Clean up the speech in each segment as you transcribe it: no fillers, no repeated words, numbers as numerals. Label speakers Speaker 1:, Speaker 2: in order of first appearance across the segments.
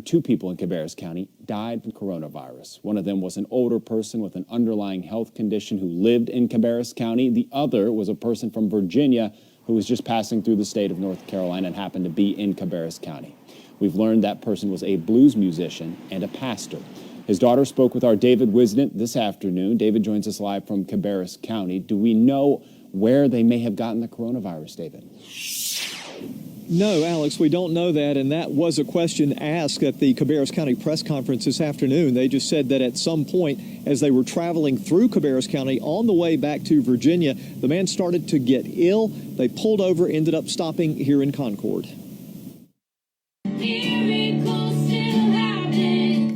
Speaker 1: Two people in Cabarrus County died from coronavirus. One of them was an older person with an underlying health condition who lived in Cabarrus County. The other was a person from Virginia who was just passing through the state of North Carolina and happened to be in Cabarrus County. We've learned that person was a blues musician and a pastor. His daughter spoke with our David Wisnant this afternoon. David joins us live from Cabarrus County. Do we know where they may have gotten the coronavirus, David?
Speaker 2: No, Alex, we don't know that, and that was a question asked at the Cabarrus County press conference this afternoon. They just said that at some point, as they were traveling through Cabarrus County on the way back to Virginia, the man started to get ill. They pulled over, ended up stopping here in Concord.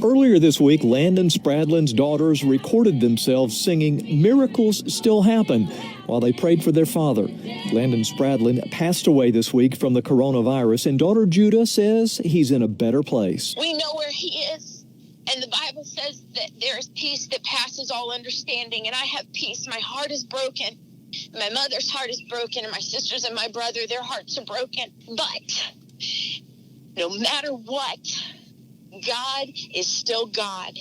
Speaker 2: Earlier this week, Landon Spradlin's daughters recorded themselves singing "Miracles Still Happen" while they prayed for their father. Landon Spradlin passed away this week from the coronavirus, and daughter Judah says he's in a better place.
Speaker 3: We know where he is, and the Bible says that there is peace that passes all understanding, and I have peace. My heart is broken. My mother's heart is broken, and my sisters and my brother, their hearts are broken. But no matter what, God is still God,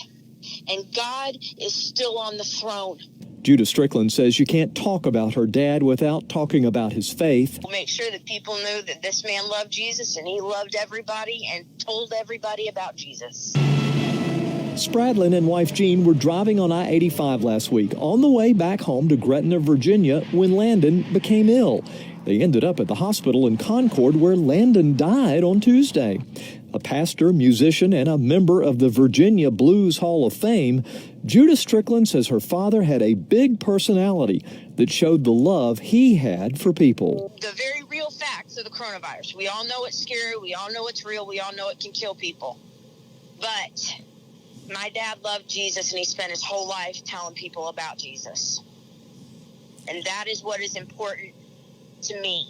Speaker 3: and God is still on the throne.
Speaker 2: Judah Strickland says you can't talk about her dad without talking about his faith.
Speaker 3: We'll make sure that people knew that this man loved Jesus, and he loved everybody and told everybody about Jesus.
Speaker 2: Spradlin and wife Jean were driving on I-85 last week on the way back home to Gretna, Virginia, when Landon became ill. They ended up at the hospital in Concord, where Landon died on Tuesday. A pastor, musician, and a member of the Virginia Blues Hall of Fame, Judah Strickland says her father had a big personality that showed the love he had for people.
Speaker 3: The very real facts of the coronavirus. We all know it's scary. We all know it's real. We all know it can kill people. But my dad loved Jesus, and he spent his whole life telling people about Jesus. And that is what is important to me.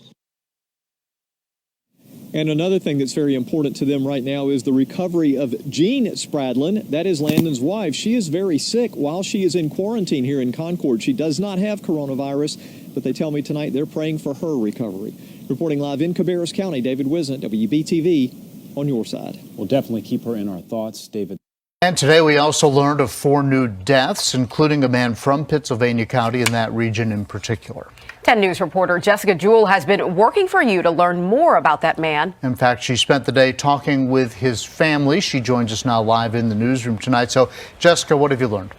Speaker 2: And another thing that's very important to them right now is the recovery of Jean Spradlin. That is Landon's wife. She is very sick while she is in quarantine here in Concord. She does not have coronavirus, but they tell me tonight they're praying for her recovery. Reporting live in Cabarrus County, David Wisnant, WBTV, on your side.
Speaker 1: We'll definitely keep her in our thoughts, David.
Speaker 4: And today we also learned of 4 new deaths, including a man from Pittsylvania County in that region in particular.
Speaker 5: 10 News reporter Jessica Jewell has been working for you to learn more about that man.
Speaker 4: In fact, she spent the day talking with his family. She joins us now live in the newsroom tonight. So, Jessica, what have you learned?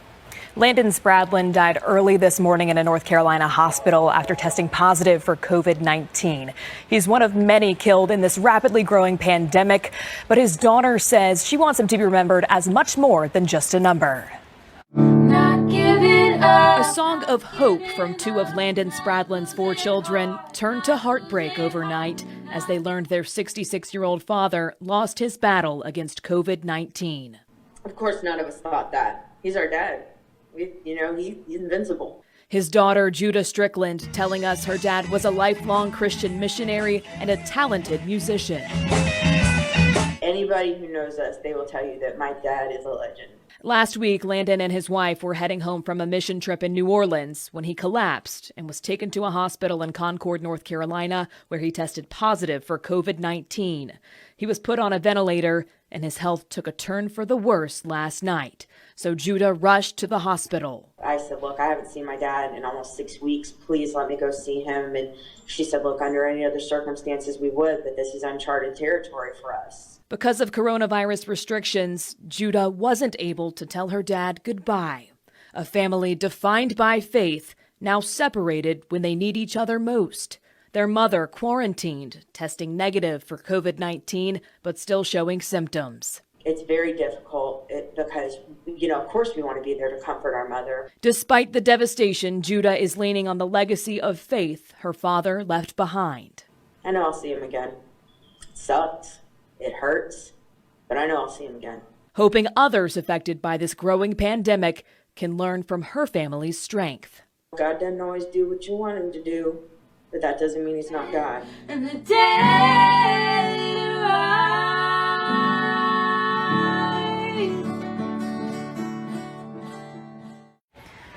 Speaker 6: Landon Spradlin died early this morning in a North Carolina hospital after testing positive for COVID-19. He's one of many killed in this rapidly growing pandemic, but his daughter says she wants him to be remembered as much more than just a number. A song of hope from 2 of Landon Spradlin's 4 children turned to heartbreak overnight as they learned their 66-year-old father lost his battle against COVID-19.
Speaker 7: Of course, none of us thought that. He's our dad. He's invincible.
Speaker 6: His daughter, Judah Strickland, telling us her dad was a lifelong Christian missionary and a talented musician.
Speaker 7: Anybody who knows us, they will tell you that my dad is a legend.
Speaker 6: Last week, Landon and his wife were heading home from a mission trip in New Orleans when he collapsed and was taken to a hospital in Concord, North Carolina, where he tested positive for COVID-19. He was put on a ventilator, and his health took a turn for the worse last night. So Judah rushed to the hospital.
Speaker 7: I said, look, I haven't seen my dad in almost 6 weeks. Please let me go see him. And she said, look, under any other circumstances we would, but this is uncharted territory for us.
Speaker 6: Because of coronavirus restrictions, Judah wasn't able to tell her dad goodbye. A family defined by faith, now separated when they need each other most. Their mother quarantined, testing negative for COVID-19, but still showing symptoms.
Speaker 7: It's very difficult because, of course we want to be there to comfort our mother.
Speaker 6: Despite the devastation, Judah is leaning on the legacy of faith her father left behind.
Speaker 7: I know I'll see him again. It sucks. It hurts, but I know I'll see him again.
Speaker 6: Hoping others affected by this growing pandemic can learn from her family's strength.
Speaker 7: God doesn't always do what you want him to do, but that doesn't mean he's not God.
Speaker 8: And the day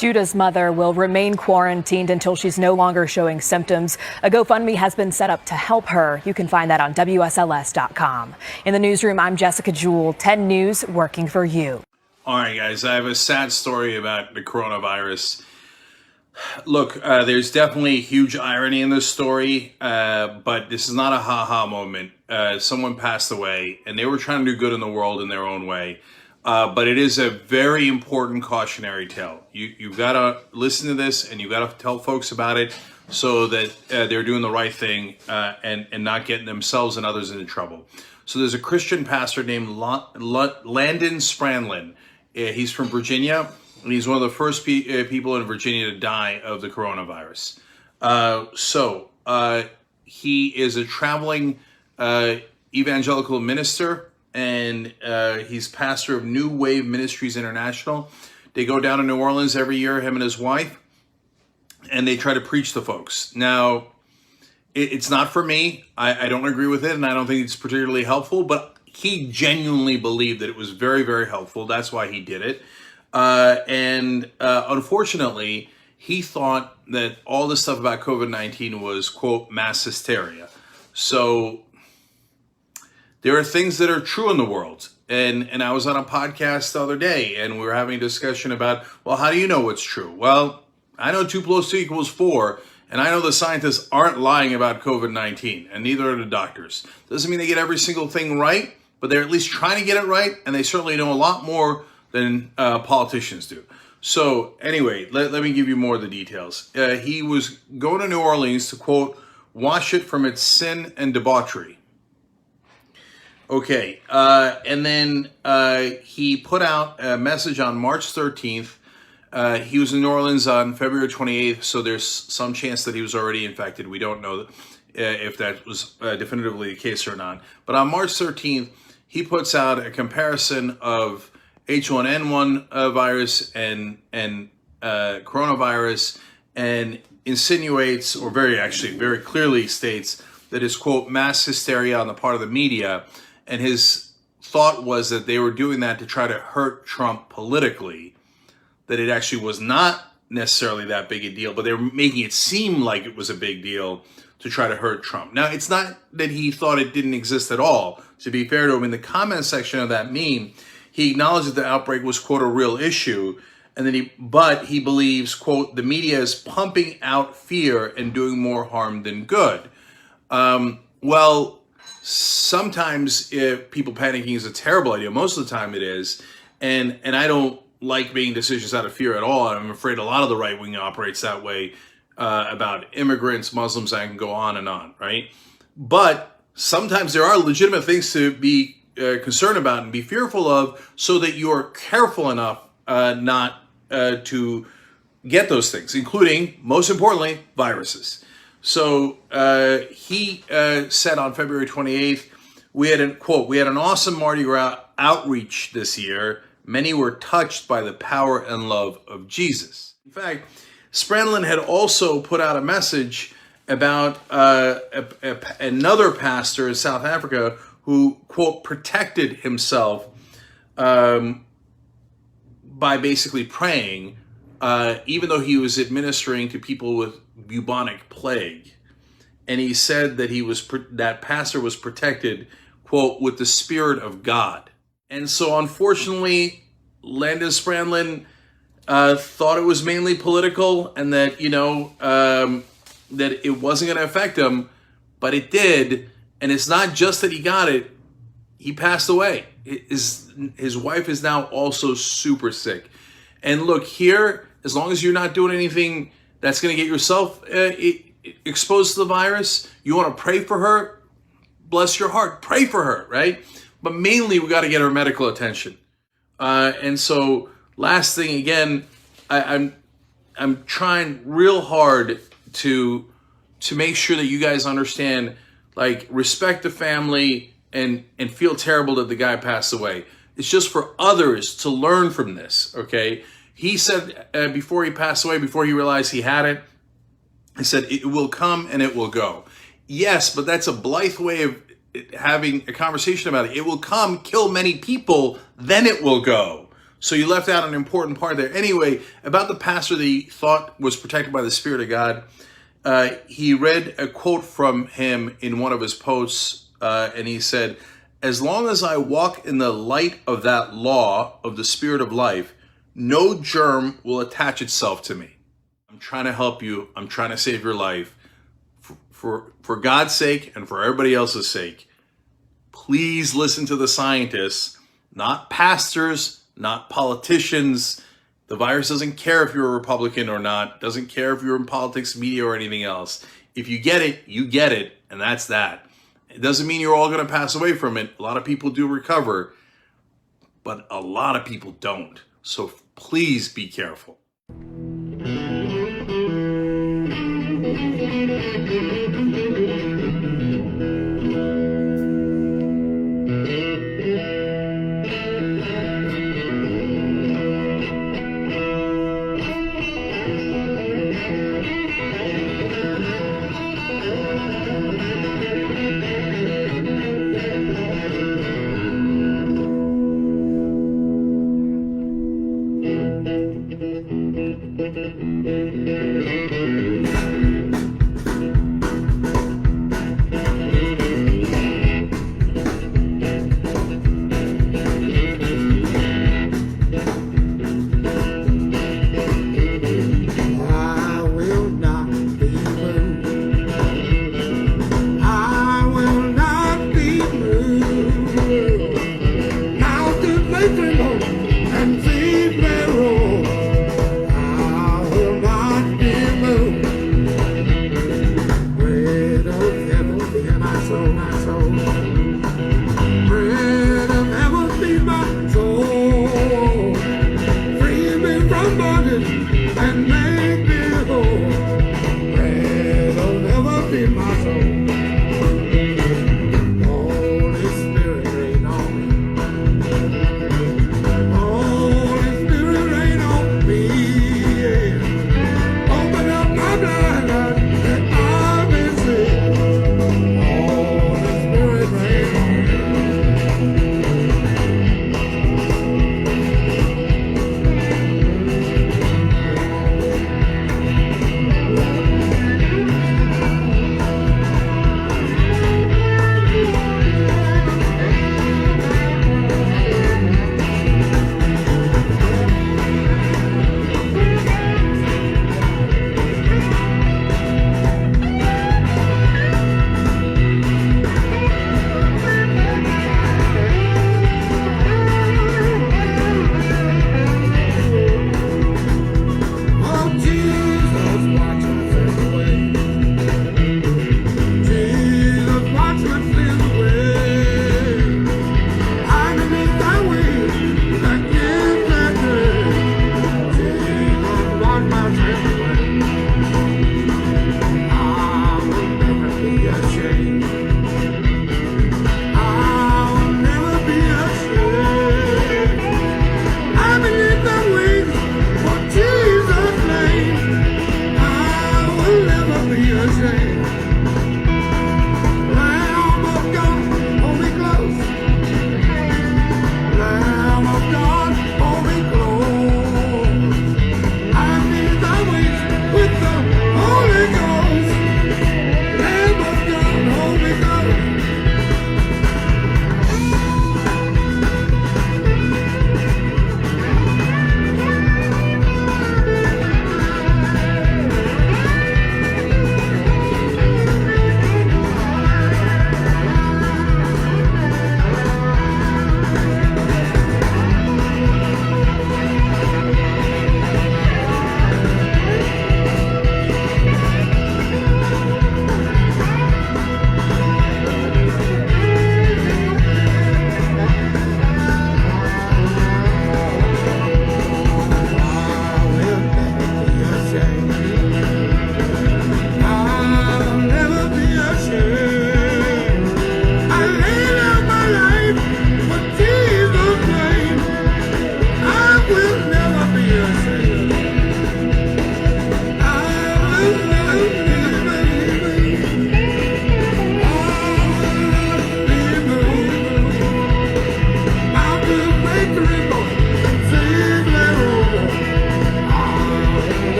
Speaker 6: Judah's mother will remain quarantined until she's no longer showing symptoms. A GoFundMe has been set up to help her. You can find that on WSLS.com. In the newsroom, I'm Jessica Jewell, 10 News, working for you.
Speaker 9: All right, guys, I have a sad story about the coronavirus. Look, there's definitely huge irony in this story, but this is not a ha-ha moment. Someone passed away, and they were trying to do good in the world in their own way. But it is a very important cautionary tale. You've got to listen to this, and you've got to tell folks about it so that they're doing the right thing and not getting themselves and others into trouble. So there's a Christian pastor named Landon Spradlin. He's from Virginia, and he's one of the first people in Virginia to die of the coronavirus. He is a traveling evangelical minister, and he's pastor of New Wave Ministries International. They go down to New Orleans every year, him and his wife, and they try to preach to folks. Now, it's not for me. I don't agree with it, and I don't think it's particularly helpful, but he genuinely believed that it was very, very helpful. That's why he did it. Unfortunately, he thought that all this stuff about COVID-19 was, quote, mass hysteria. So there are things that are true in the world. And I was on a podcast the other day, and we were having a discussion about, well, how do you know what's true? Well, I know 2 + 2 = 4, and I know the scientists aren't lying about COVID-19, and neither are the doctors. Doesn't mean they get every single thing right, but they're at least trying to get it right, and they certainly know a lot more than politicians do. So anyway, let me give you more of the details. He was going to New Orleans to, quote, wash it from its sin and debauchery. Okay, and then he put out a message on March 13th. He was in New Orleans on February 28th, so there's some chance that he was already infected. We don't know if that was definitively the case or not. But on March 13th, he puts out a comparison of H1N1 virus and coronavirus, and insinuates, or very clearly states, that it's, quote, mass hysteria on the part of the media. And his thought was that they were doing that to try to hurt Trump politically, that it actually was not necessarily that big a deal, but they were making it seem like it was a big deal to try to hurt Trump. Now, it's not that he thought it didn't exist at all. To be fair to him, in the comment section of that meme, he acknowledged that the outbreak was, quote, a real issue, and then but he believes, quote, the media is pumping out fear and doing more harm than good. Well, sometimes people panicking is a terrible idea. Most of the time it is, and I don't like making decisions out of fear at all. I'm afraid a lot of the right wing operates that way about immigrants, Muslims. I can go on and on, right? But sometimes there are legitimate things to be concerned about and be fearful of, so that you are careful enough not to get those things, including, most importantly, viruses. So he said on February 28th, we had an awesome Mardi Gras outreach this year. Many were touched by the power and love of Jesus. In fact, Spradlin had also put out a message about another pastor in South Africa who, quote, protected himself by basically praying, even though he was administering to people with bubonic plague. And he said that that pastor was protected, quote, with the Spirit of God. And so, unfortunately, Landon Spradlin thought it was mainly political, and that, that it wasn't going to affect him, but it did. And it's not just that he got it, he passed away. His wife is now also super sick. And look, here, as long as you're not doing anything that's going to get yourself exposed to the virus, you want to pray for her, bless your heart, pray for her, right? But mainly, we got to get her medical attention. And so, last thing, again, I'm trying real hard to make sure that you guys understand, like, respect the family and feel terrible that the guy passed away. It's just for others to learn from this, okay? He said before he passed away, before he realized he had it, he said, it will come and it will go. Yes, but that's a blithe way of having a conversation about it. It will come, kill many people, then it will go. So you left out an important part there. Anyway, about the pastor that he thought was protected by the Spirit of God, he read a quote from him in one of his posts, and he said, "As long as I walk in the light of that law of the Spirit of life, no germ will attach itself to me." I'm trying to help you. I'm trying to save your life. For God's sake and for everybody else's sake, please listen to the scientists, not pastors, not politicians. The virus doesn't care if you're a Republican or not, doesn't care if you're in politics, media, or anything else. If you get it, you get it, and that's that. It doesn't mean you're all going to pass away from it. A lot of people do recover, but a lot of people don't. So please be careful.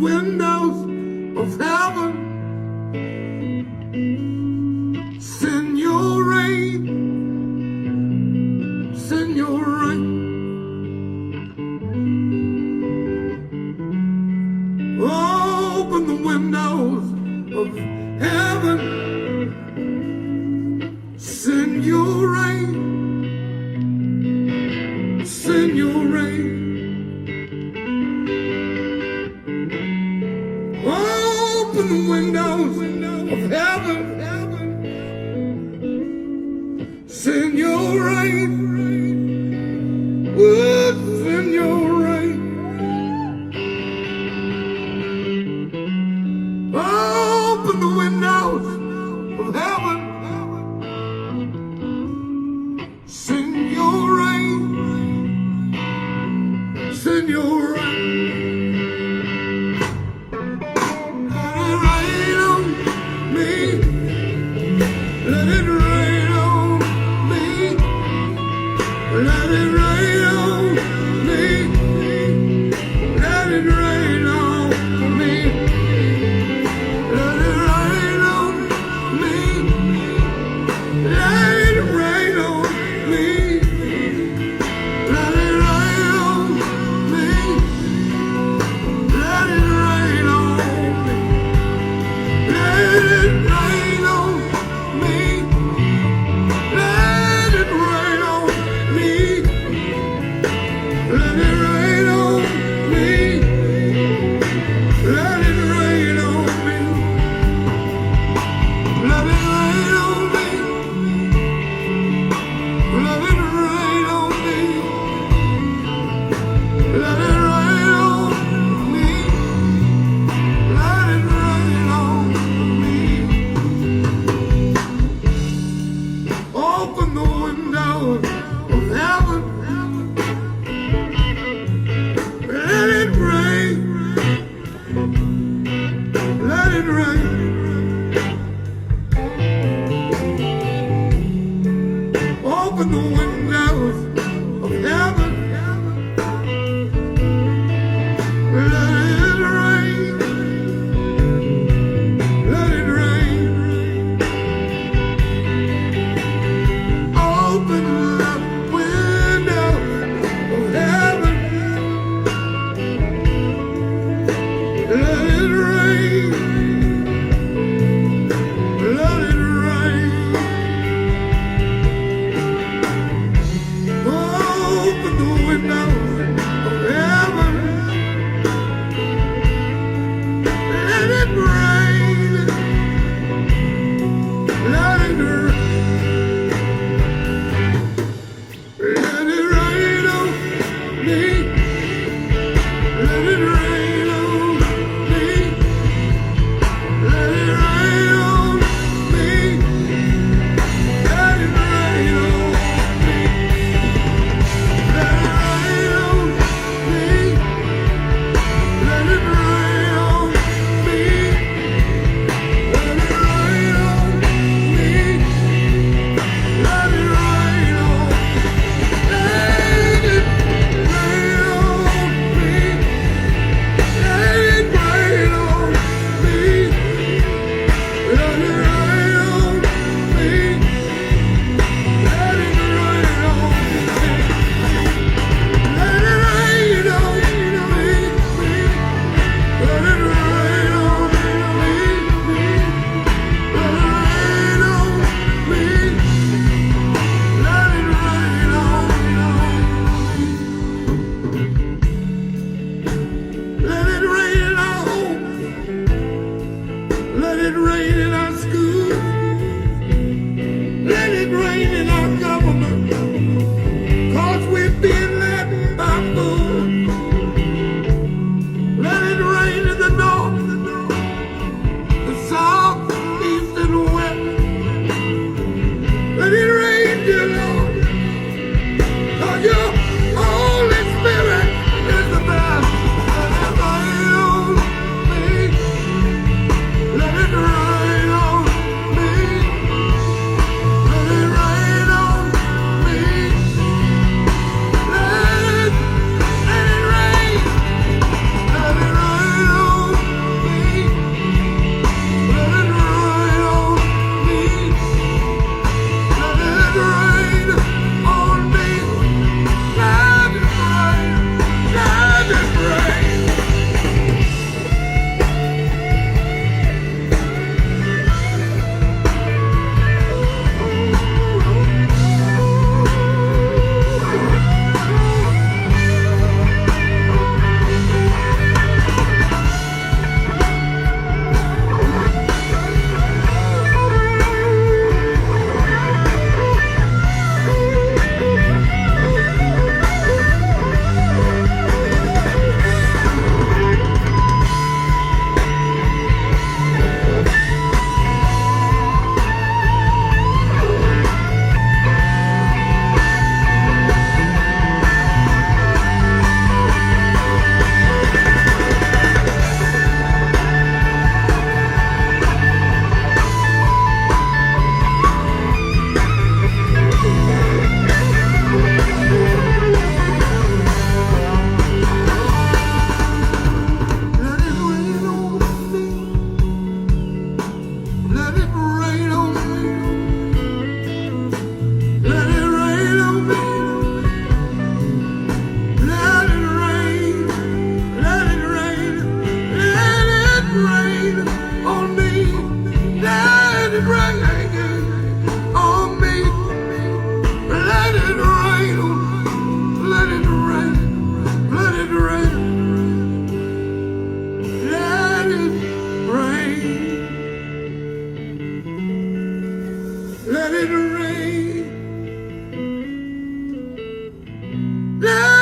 Speaker 10: windows of heaven. Send your rain. Send your rain. Open the windows of heaven. Send your rain. Send your rain. Open the windows of heaven. Send your rain. Send your rain. Open the windows of heaven. Send your rain. Send your rain. Let it rain on me. Let it rain on me. Let it rain on me. Let it rain on me. Let it rain on me. Let it rain on me. Let it rain on me. Let it rain on me. Let it rain on me. Let it rain on me. Let it rain on me. Let it rain on me. Let it rain on me. Let it rain on me. Let it rain on me. Let it rain on me. Open the windows of heaven. Let it rain. Let it rain. Open the windows of heaven. Let it rain. Let it rain. Open the windows of heaven. Let it rain. Let it rain. Open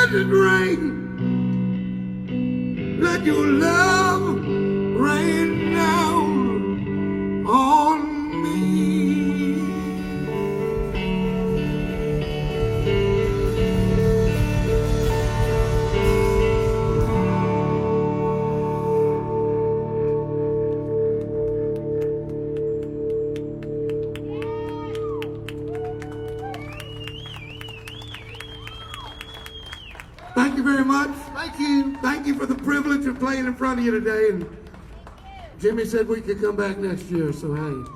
Speaker 10: let it rain. Let your love rain down on me. Thank you very much. Thank you. Thank you for the privilege of playing in front of you today. And Jimmy said we could come back next year, so hey.